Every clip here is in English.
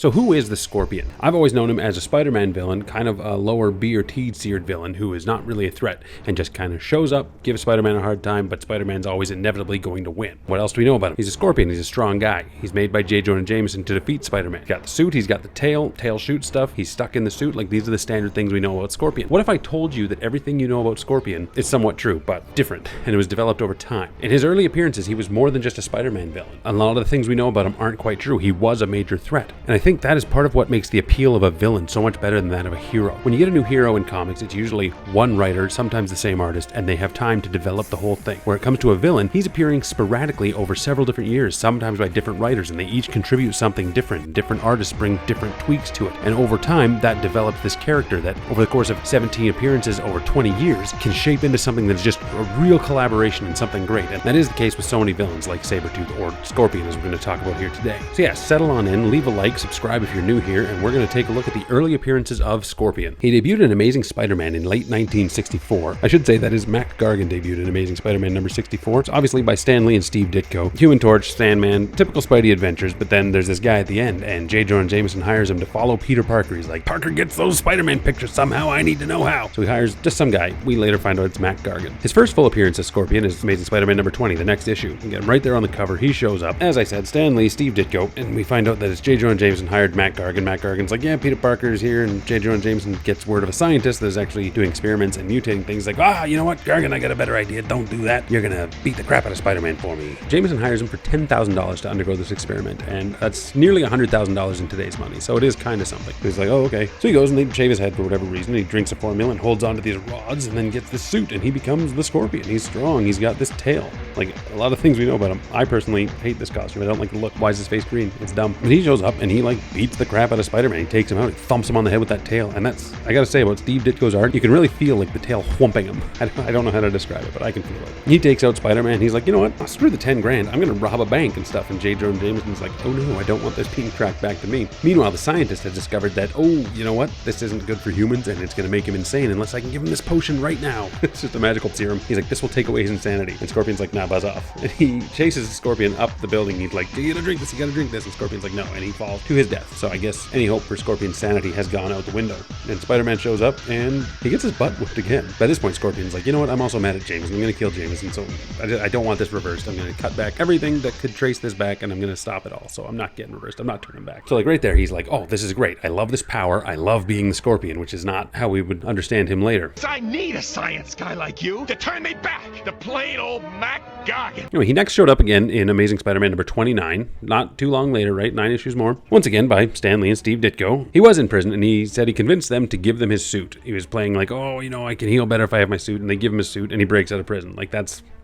So who is the Scorpion? I've always known him as a Spider-Man villain, kind of a lower B or T tiered villain who is not really a threat and just kind of shows up, gives Spider-Man a hard time, but Spider-Man's always inevitably going to win. What else do we know about him? He's a Scorpion, he's a strong guy. He's made by J. Jonah Jameson to defeat Spider-Man. He's got the suit, he's got the tail shoots stuff, he's stuck in the suit. Like, these are the standard things we know about Scorpion. What if I told you that everything you know about Scorpion is somewhat true, but different, and it was developed over time? In his early appearances, he was more than just a Spider-Man villain. A lot of the things we know about him aren't quite true. He was a major threat. And I think that is part of what makes the appeal of a villain so much better than that of a hero. When you get a new hero in comics, it's usually one writer, sometimes the same artist, and they have time to develop the whole thing. Where it comes to a villain, he's appearing sporadically over several different years, sometimes by different writers, and they each contribute something different. Different artists bring different tweaks to it. And over time, that develops this character that, over the course of 17 appearances over 20 years, can shape into something that is just a real collaboration and something great. And that is the case with so many villains like Sabretooth or Scorpion, as we're going to talk about here today. So yeah, settle on in, leave a like, subscribe if you're new here, and we're going to take a look at the early appearances of Scorpion. He debuted in Amazing Spider-Man in late 1964. I should say that is Mac Gargan debuted in Amazing Spider-Man number 64. It's obviously by Stan Lee and Steve Ditko. Human Torch, Sandman, typical Spidey adventures, but then there's this guy at the end, and J. Jonah Jameson hires him to follow Peter Parker. He's like, Parker gets those Spider-Man pictures somehow, I need to know how. So he hires just some guy. We later find out it's Mac Gargan. His first full appearance as Scorpion is Amazing Spider-Man number 20, the next issue. You get him right there on the cover. He shows up. As I said, Stan Lee, Steve Ditko, and we find out that it's J. Jonah Jameson hired Mac Gargan. Mac Gargan's like, yeah, Peter Parker's here, and J. Jonah Jameson gets word of a scientist that's actually doing experiments and mutating things. Like, you know what, Gargan, I got a better idea. Don't do that. You're gonna beat the crap out of Spider-Man for me. Jameson hires him for $10,000 to undergo this experiment, and that's nearly $100,000 in today's money, so it is kind of something. He's like, oh, okay. So he goes and they shave his head for whatever reason. He drinks a formula and holds onto these rods and then gets this suit, and he becomes the Scorpion. He's strong. He's got this tail. Like, a lot of things we know about him. I personally hate this costume. I don't like the look. Why is his face green? It's dumb. But he shows up and he, like, beats the crap out of Spider-Man. He takes him out. He thumps him on the head with that tail. And that's, I gotta say, about Steve Ditko's art, you can really feel, like, the tail whumping him. I don't know how to describe it, but I can feel it. He takes out Spider-Man. He's like, you know what? Screw the 10 grand. I'm gonna rob a bank and stuff. And J. Jonah Jameson's like, oh no, I don't want this being tracked back to me. Meanwhile, the scientist has discovered that, oh, you know what? This isn't good for humans, and it's gonna make him insane unless I can give him this potion right now. It's just a magical serum. He's like, this will take away his insanity. And Scorpion's like, nah, buzz off. And he chases Scorpion up the building. He's like, you gotta drink this, you gotta drink this. And Scorpion's like, no, and he falls to his death. So I guess any hope for Scorpion's sanity has gone out the window. And Spider-Man shows up, and he gets his butt whipped again. By this point, Scorpion's like, you know what? I'm also mad at Jameson. I'm gonna kill Jameson, so I don't want this reversed. I'm gonna cut back everything that could trace this back, and I'm gonna stop it all. So I'm not getting reversed. I'm not turning back. So like right there, he's like, oh, this is great. I love this power. I love being the Scorpion, which is not how we would understand him later. I need a science guy like you to turn me back to plain old Mac Gargan. Anyway, he next showed up again in Amazing Spider-Man number 29, not too long later, right? 9 issues more. Once again by Stan Lee and Steve Ditko. He was in prison, and he said he convinced them to give them his suit. He was playing like, oh, you know, I can heal better if I have my suit, and they give him his suit, and he breaks out of prison. Like,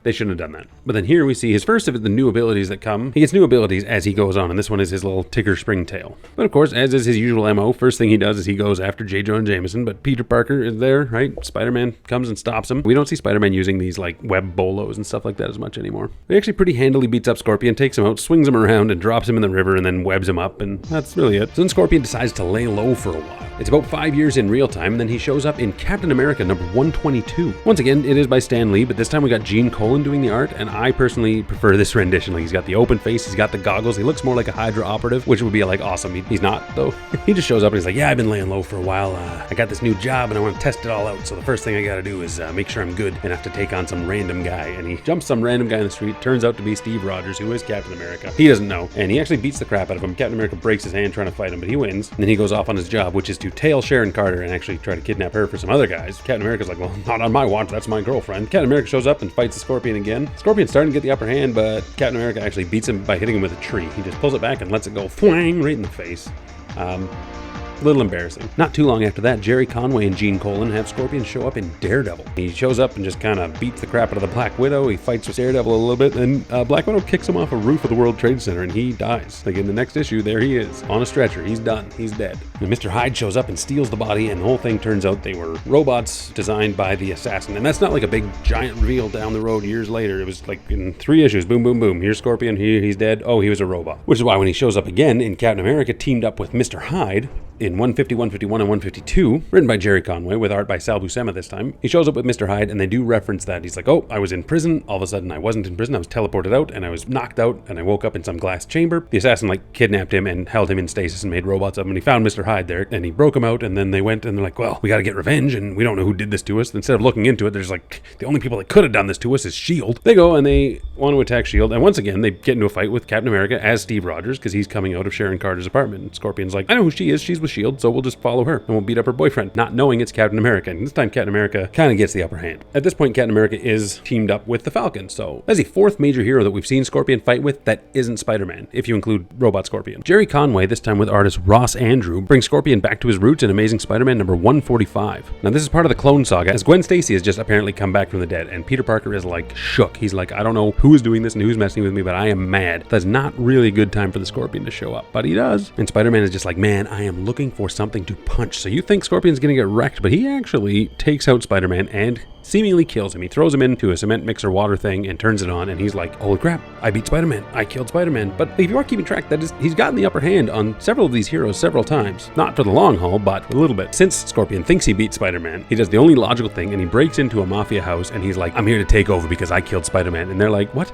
they shouldn't have done that. But then here we see his first of the new abilities that come. He gets new abilities as he goes on, and this one is his little ticker spring tail. But of course, as is his usual MO, first thing he does is he goes after J. Jonah Jameson, but Peter Parker is there, right? Spider-Man comes and stops him. We don't see Spider-Man using these like web bolos and stuff like that as much anymore. He actually pretty handily beats up Scorpion, takes him out, swings him around, and drops him in the river, and then webs him up, and that's really it. So then Scorpion decides to lay low for a while. It's about 5 years in real time, and then he shows up in Captain America number 122. Once again, it is by Stan Lee, but this time we got Gene Colan doing the art, and I personally prefer this rendition. Like, he's got the open face, he's got the goggles, he looks more like a Hydra operative, which would be like awesome. He's not, though. He just shows up and he's like, yeah, I've been laying low for a while. I got this new job and I want to test it all out. So the first thing I gotta do is make sure I'm good enough to take on some random guy. And he jumps some random guy in the street, turns out to be Steve Rogers, who is Captain America. He doesn't know, and he actually beats the crap out of him. Captain America breaks his hand trying to fight him, but he wins. And then he goes off on his job, which is to tail Sharon Carter and actually try to kidnap her for some other guys. Captain America's like, well, not on my watch, that's my girlfriend. Captain America shows up and fights the Scorpion again. Scorpion's starting to get the upper hand, but Captain America actually beats him by hitting him with a tree. He just pulls it back and lets it go fwang right in the face. A little embarrassing. Not too long after that, Jerry Conway and Gene Colan have Scorpion show up in Daredevil. He shows up and just kind of beats the crap out of the Black Widow. He fights with Daredevil a little bit, and Black Widow kicks him off a roof of the World Trade Center, and he dies. Like in the next issue, there he is, on a stretcher. He's done. He's dead. And Mr. Hyde shows up and steals the body, and the whole thing turns out they were robots designed by the assassin. And that's not like a big giant reveal down the road years later. It was like in 3 issues, boom, boom, boom. Here's Scorpion, he's dead. Oh, he was a robot. Which is why when he shows up again in Captain America, teamed up with Mr. Hyde, In 150, 151, and 152, written by Jerry Conway with art by Sal Buscema this time, he shows up with Mr. Hyde and they do reference that. He's like, oh, I was in prison. All of a sudden I wasn't in prison. I was teleported out and I was knocked out and I woke up in some glass chamber. The assassin kidnapped him and held him in stasis and made robots of him. And he found Mr. Hyde there and he broke him out, and then they went and they're like, well, we got to get revenge and we don't know who did this to us. Instead of looking into it, there's the only people that could have done this to us is S.H.I.E.L.D. They go and they want to attack S.H.I.E.L.D. and once again they get into a fight with Captain America as Steve Rogers because he's coming out of Sharon Carter's apartment. And Scorpion's like, I know who she is. She's with S.H.I.E.L.D., so we'll just follow her and we'll beat up her boyfriend, not knowing it's Captain America. And this time Captain America kind of gets the upper hand. At this point, Captain America is teamed up with the Falcon, so that's the fourth major hero that we've seen Scorpion fight with that isn't Spider-Man, if you include Robot Scorpion. Jerry Conway, this time with artist Ross Andrew, brings Scorpion back to his roots in Amazing Spider-Man number 145. Now this is part of the Clone Saga, as Gwen Stacy has just apparently come back from the dead, and Peter Parker is shook. He's like, I don't know who is doing this and who's messing with me, but I am mad. That's not really a good time for the Scorpion to show up, but he does. And Spider-Man is just like, man, I am looking for something to punch. So you think Scorpion's gonna get wrecked, but he actually takes out Spider-Man and seemingly kills him. He throws him into a cement mixer water thing and turns it on, and he's like, holy crap, I beat Spider-Man. I killed Spider-Man. But if you are keeping track, he's gotten the upper hand on several of these heroes several times. Not for the long haul, but a little bit. Since Scorpion thinks he beat Spider-Man, he does the only logical thing, and he breaks into a mafia house, and he's like, I'm here to take over because I killed Spider-Man. And they're like, what?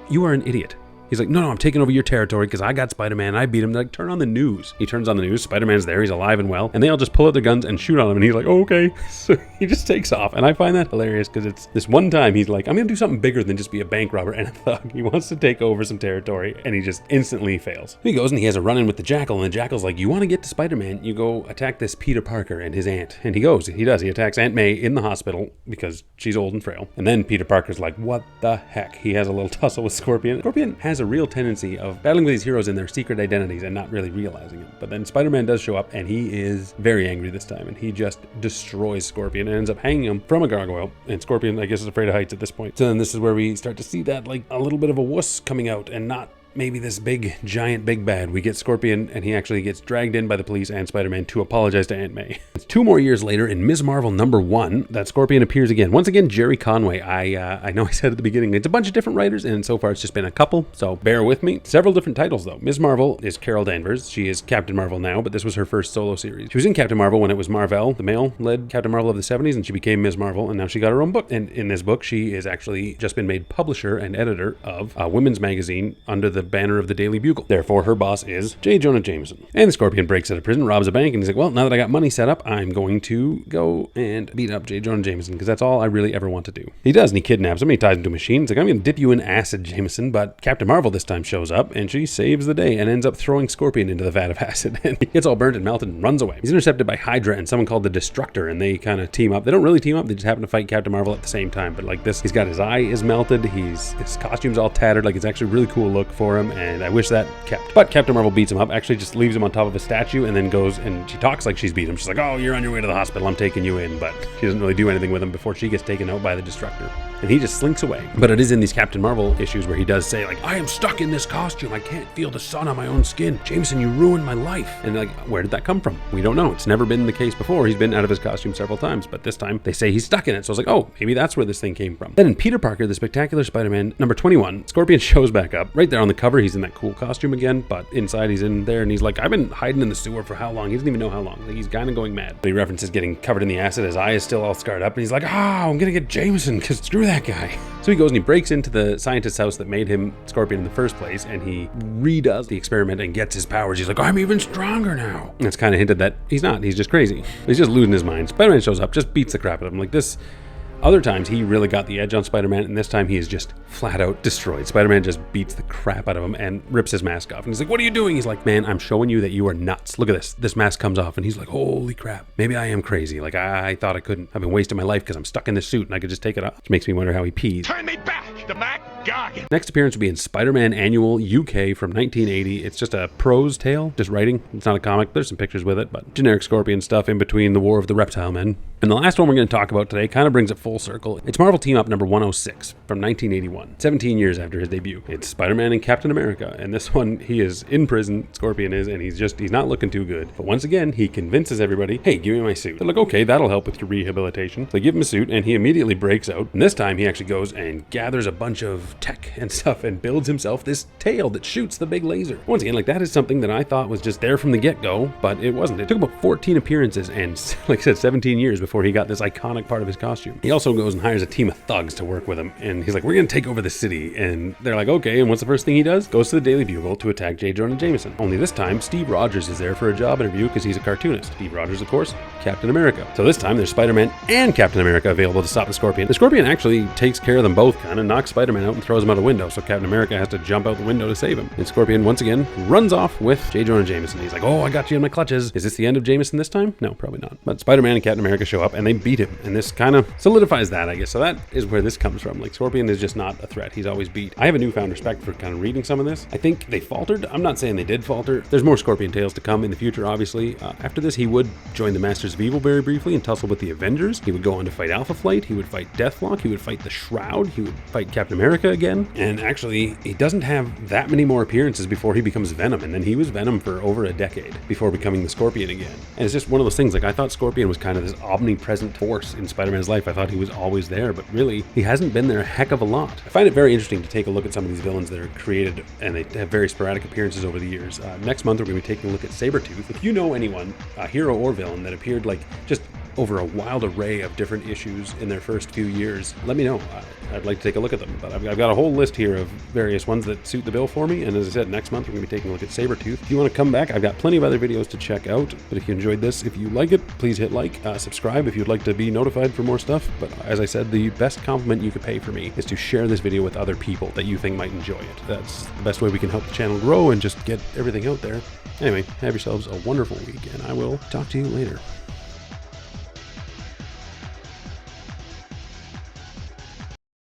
You are an idiot. He's like, no, I'm taking over your territory because I got Spider-Man and I beat him. They're like, turn on the news. He turns on the news. Spider-Man's there. He's alive and well. And they all just pull out their guns and shoot on him. And he's like, oh, okay. So he just takes off. And I find that hilarious because it's this one time he's like, I'm going to do something bigger than just be a bank robber and a thug. He wants to take over some territory and he just instantly fails. He goes and he has a run-in with the Jackal. And the Jackal's like, you want to get to Spider-Man? You go attack this Peter Parker and his aunt. And he goes. He does. He attacks Aunt May in the hospital because she's old and frail. And then Peter Parker's like, what the heck? He has a little tussle with Scorpion. Scorpion has a real tendency of battling with these heroes in their secret identities and not really realizing it. But then Spider-Man does show up and he is very angry this time and he just destroys Scorpion and ends up hanging him from a gargoyle. And Scorpion, I guess, is afraid of heights at this point. So then this is where we start to see that a little bit of a wuss coming out and not maybe this big, giant, big bad. We get Scorpion, and he actually gets dragged in by the police and Spider-Man to apologize to Aunt May. It's 2 more years later in Ms. Marvel number 1 that Scorpion appears again. Once again, Jerry Conway. I know I said at the beginning, it's a bunch of different writers, and so far it's just been a couple, so bear with me. Several different titles, though. Ms. Marvel is Carol Danvers. She is Captain Marvel now, but this was her first solo series. She was in Captain Marvel when it was Marvel, the male-led Captain Marvel of the 70s, and she became Ms. Marvel, and now she got her own book. And in this book, she is actually just been made publisher and editor of a women's magazine under the banner of the Daily Bugle. Therefore, her boss is J. Jonah Jameson. And the Scorpion breaks out of prison, robs a bank, and he's like, well, now that I got money set up, I'm going to go and beat up J. Jonah Jameson, because that's all I really ever want to do. He does, and he kidnaps him, and he ties him to a machine. He's like, I'm going to dip you in acid, Jameson, but Captain Marvel this time shows up, and she saves the day, and ends up throwing Scorpion into the vat of acid, and he gets all burnt and melted and runs away. He's intercepted by Hydra and someone called the Destructor, and they kind of team up. They don't really team up, they just happen to fight Captain Marvel at the same time, but like this, he's got his eye is melted, his costume's all tattered, it's actually a really cool look for him, and I wish that kept. But Captain Marvel beats him up, actually just leaves him on top of a statue, and then goes and she talks like she's beat him. She's like, oh, you're on your way to the hospital, I'm taking you in, but she doesn't really do anything with him before she gets taken out by the Destructor. And he just slinks away. But it is in these Captain Marvel issues where he does say, I am stuck in this costume. I can't feel the sun on my own skin. Jameson, you ruined my life. And where did that come from? We don't know. It's never been the case before. He's been out of his costume several times, but this time they say he's stuck in it. So I was like, oh, maybe that's where this thing came from. Then in Peter Parker, the Spectacular Spider-Man, number 21, Scorpion shows back up. Right there on the cover, he's in that cool costume again, but inside he's in there and he's like, I've been hiding in the sewer for how long? He doesn't even know how long. He's kind of going mad. But he references getting covered in the acid. His eye is still all scarred up, and he's like, I'm gonna get Jameson, because screw that guy. So he goes and he breaks into the scientist's house that made him Scorpion in the first place, and he redoes the experiment and gets his powers. He's like, I'm even stronger now. And it's kind of hinted that he's not. He's just crazy. He's just losing his mind. Spider-Man shows up, just beats the crap out of him. Like this. Other times he really got the edge on Spider-Man, and this time he is just flat out destroyed. Spider-Man just beats the crap out of him and rips his mask off. And he's like, what are you doing? He's like, man, I'm showing you that you are nuts. Look at this. This mask comes off. And he's like, holy crap. Maybe I am crazy. I thought I couldn't. I've been wasting my life because I'm stuck in this suit and I could just take it off. Which makes me wonder how he pees. Turn me back, the Mac Gargan. Next appearance will be in Spider-Man Annual UK from 1980. It's just a prose tale, just writing. It's not a comic. There's some pictures with it, but generic Scorpion stuff in between the War of the Reptile Men. And the last one we're going to talk about today kind of brings it full circle. It's Marvel Team Up number 106 from 1981, 17 years after his debut. It's Spider-Man and Captain America, and this one, he is in prison, Scorpion is, and he's not looking too good. But once again, he convinces everybody, hey, give me my suit. They're like, okay, that'll help with your rehabilitation. They give him a suit, and he immediately breaks out. And this time, he actually goes and gathers a bunch of of tech and stuff and builds himself this tail that shoots the big laser. Once again, like, that is something that I thought was just there from the get-go, but it wasn't. It took about 14 appearances and, like I said, 17 years before he got this iconic part of his costume. He also goes and hires a team of thugs to work with him, and he's like, we're gonna take over the city. And they're like, okay, and what's the first thing he does? Goes to the Daily Bugle to attack J. Jonah Jameson. Only this time, Steve Rogers is there for a job interview because he's a cartoonist. Steve Rogers, of course, Captain America. So this time, there's Spider-Man and Captain America available to stop the Scorpion. The Scorpion actually takes care of them both, kind of knocks Spider-Man out and throws him out a window, so Captain America has to jump out the window to save him. And Scorpion, once again, runs off with J. Jonah Jameson. He's like, oh, I got you in my clutches. Is this the end of Jameson this time? No, probably not. But Spider-Man and Captain America show up and they beat him, and this kind of solidifies that, I guess. So that is where this comes from. Like, Scorpion is just not a threat. He's always beat. I have a newfound respect for kind of reading some of this. I think they faltered. I'm not saying they did falter. There's more Scorpion tales to come in the future, obviously. After this, he would join the Masters of Evil very briefly and tussle with the Avengers. He would go on to fight Alpha Flight. He would fight Deathlock. He would fight the Shroud. He would fight Captain America again. And actually, he doesn't have that many more appearances before he becomes Venom. And then he was Venom for over a decade before becoming the Scorpion again. And it's just one of those things. Like, I thought Scorpion was kind of this omnipresent force in Spider-Man's life. I thought he was always there, but really, he hasn't been there a heck of a lot. I find it very interesting to take a look at some of these villains that are created, and they have very sporadic appearances over the years. Next month, we're going to be taking a look at Sabretooth. If you know anyone, hero or villain, that appeared like just over a wild array of different issues in their first few years, let me know. I'd like to take a look at them, but I've got a whole list here of various ones that suit the bill for me, and as I said, next month we're going to be taking a look at Sabretooth. If you want to come back, I've got plenty of other videos to check out, but if you enjoyed this, if you like it, please hit like, subscribe if you'd like to be notified for more stuff. But as I said, the best compliment you could pay for me is to share this video with other people that you think might enjoy it. That's the best way we can help the channel grow and just get everything out there. Anyway, have yourselves a wonderful week, and I will talk to you later.